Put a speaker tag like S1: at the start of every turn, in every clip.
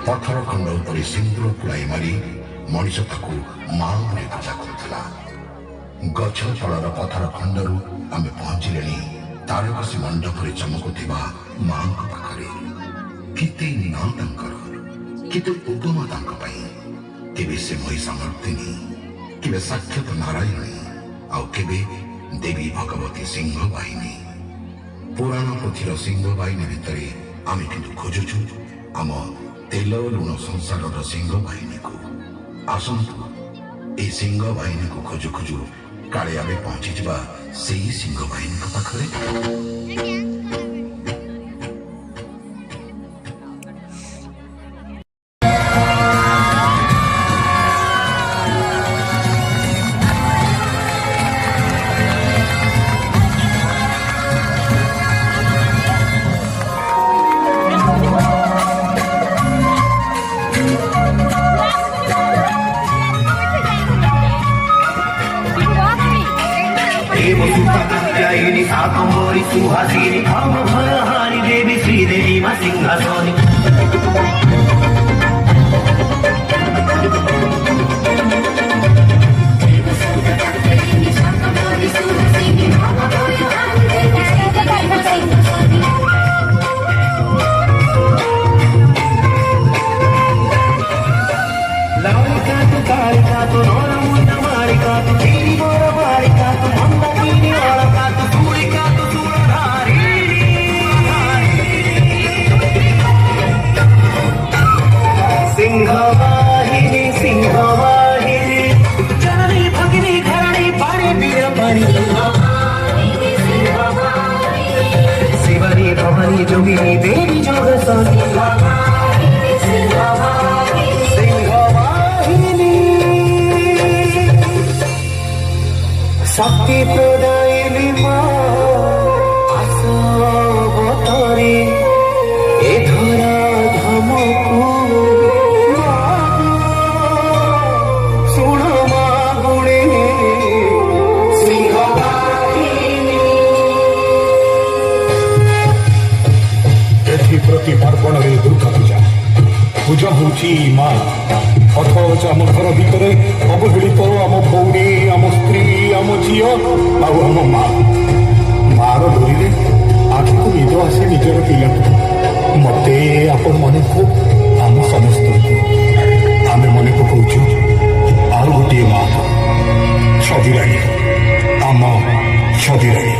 S1: पत्थर खंड उपर सिंदूर पुलाई मारी मनीष ताकू मां पूजा करुला। गछ तलर पत्थर खंडरू आमे पहुंचले तारकसी मंडप चमकुवा मां पाखरे केते ना केते उपमा केवे से महिषामर्दिनी केवे साक्षात नारायणी आउ केवे देवी भगवती सिंह बाहिनी। पुराण पोथीर सिंह बाहिनी भितर आमे किंतु खोजुछु आम तेल लुण संसार सिंह बाहिनी को। आसंतु ए सिंह बाहिनी को खोजु खोजु काले आमे पहुंची जा सिंह बाहिनी पाखरे।
S2: साकंबरी सुहासिनी हम भरहारी देवी श्रीदेवी मां सिंहासनी। लौरिका तो कारिका तो नौरमुंड मारिका तो तेरी मोर मारिका तो मंदाकिनी वालका तो सूरिका तो सूरधारिणी। सिंहवाहिनी सिंहवाहिनी जननी भगिनी घरणी पाणी बीरमणि शिवनी भवानी जोगिनी देवी जोगसनी। शक्ति प्रदायिनी मां आसवतरी ए धरा धमकु शुण मागुणे सिंहवाहिनी।
S3: एथि प्रति पार्वण दुर्गा पूजा पूजा हूँ मां अथच आम घर भितर अवहेलित आम भौणी आम स्त्री आम झी आम मार डोरी आखि को निद आसे निजर पिला मत आपण मन को आम समस्त आम मन पकाऊ आउ गोटे माँ छदिराणी आम छदिराणी।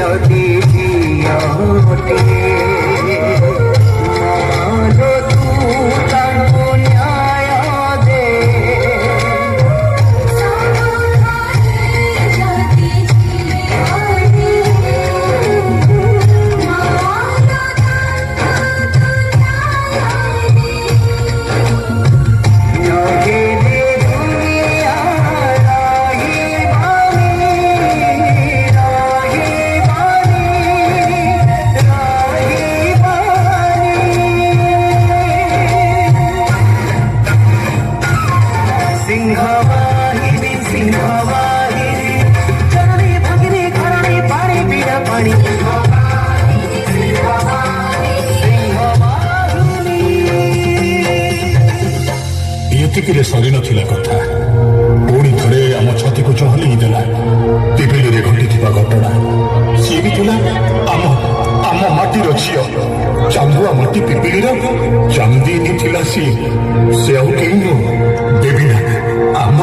S2: যদি ঝিয়টি মালো তু তাଙ୍କୁ ন্যায় দে सिंहवाहिनी सिंहवाहिनी चरणी भगिनी खरणी पाणी पिया पाणी
S3: ଏତିକିରେ ସରି ନଥିଲା କଥା। ପୁଣି ଥରେ ଆମ ଛାତିକୁ ଚହଲେଇ ଦେଲା ପିପିଲିରେ ଘଟିଥିବା ଘଟଣା। ସିଏ ବି ଥିଲା ଆମ ଆମ ମାଟିର ଝିଅ। ଚାନ୍ଦୁଆ ମାଟି ପିପିଲିର ଚାନ୍ଦିନୀ ଥିଲା ସିଏ। ସେ ଆଉ କେହି ନୁହଁ, ବେବିନା, ଆମ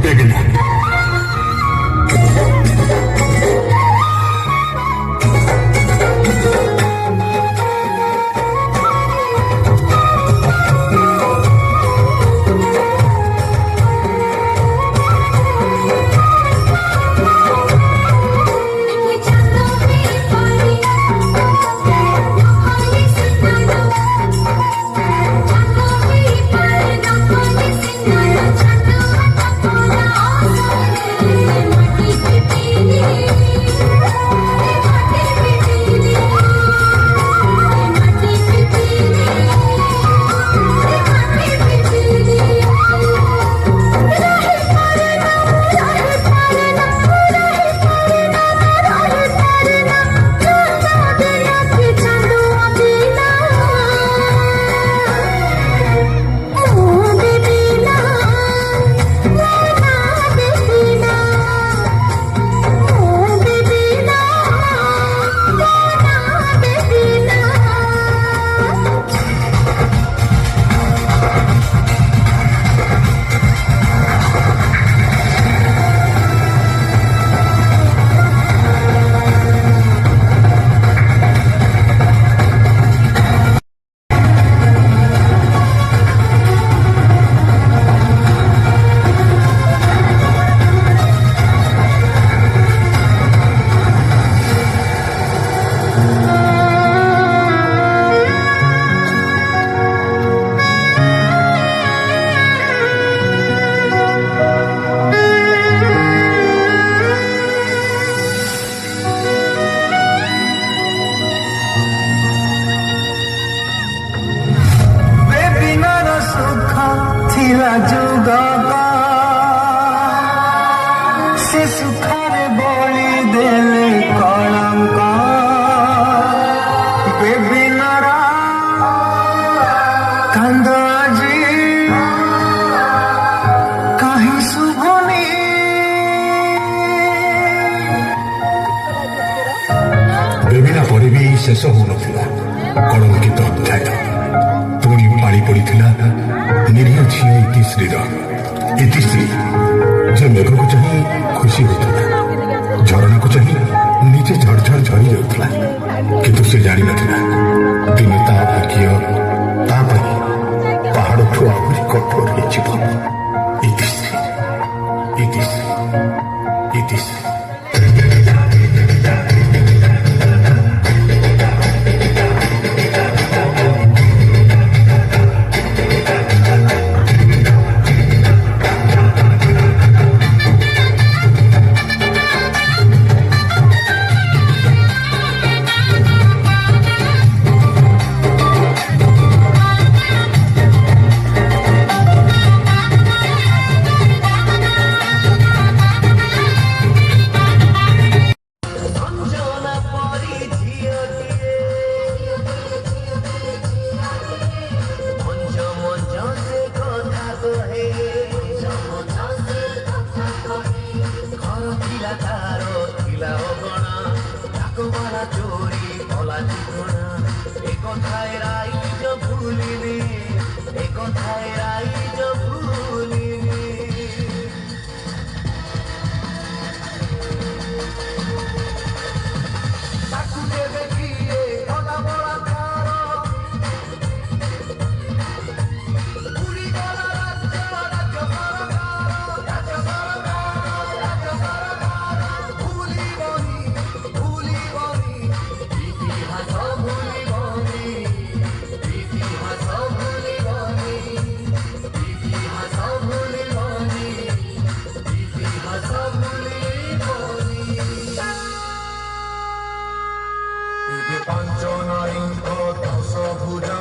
S3: ବେବିନା।
S2: से सुखारे बोली देले कलंका बेबिनारा कांद आजी काहे शुभनी
S3: बेबिना ପରେ ବି ଶେଷ ହଉନଥିଲା କଳଙ୍କିତ ଅଧ୍ୟାୟ। ପୁଣି ପାଳି ପଡ଼ିଥିଲା ନିରୀହ ଝିଅ ଇତିଶ୍ରୀର। ଇତିଶ୍ରୀ ଯେ ମେଘକୁ ଚାହିଁ ଖୁସି ହେଉଥିଲା, ଝରଣାକୁ ଚାହିଁ ନିଜେ ଝରଝର ଝରି ଯାଉଥିଲା। କିନ୍ତୁ ସେ ଜାଣିନଥିଲା ଦିନେ ତା ଭାଗ୍ୟ ତା ପାଇଁ ପାହାଡ଼ଠୁ ଆହୁରି କଠୋର ହେଇଯିବ। ଇତିଶ୍ରୀ ଇତିଶ୍ରୀ ଇତିଶ୍ରୀ
S4: ପ୍ରଭୁ